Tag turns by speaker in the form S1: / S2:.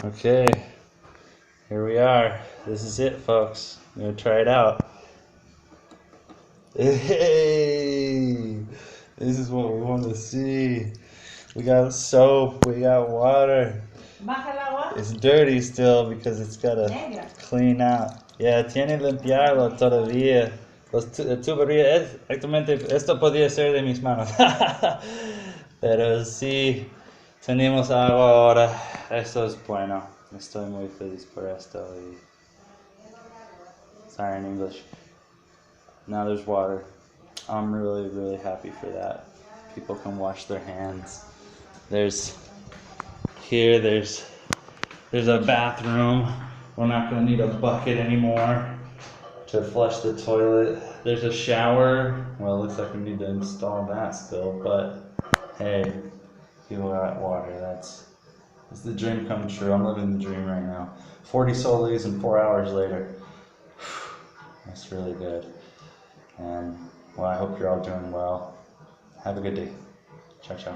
S1: Okay, here we are. This is it, folks. I'm gonna try it out. Hey, this is what we want to see. We got soap, we got water. It's dirty still because it's gotta clean out. Yeah, tiene limpiarlo todavía. Tubería, exactamente, esto podría ser de mis manos. Pero sí, tenemos agua ahora. Esto es bueno. Estoy muy feliz por esto. Sorry in English. Now there's water. I'm really, really happy for that. People can wash their hands. There's a bathroom. We're not gonna need a bucket anymore to flush the toilet. There's a shower. Well, it looks like we need to install that still, but hey, people got water. That's the dream come true. I'm living the dream right now. 40 soles and 4 hours later. That's really good. And well, I hope you're all doing well. Have a good day. Ciao, ciao.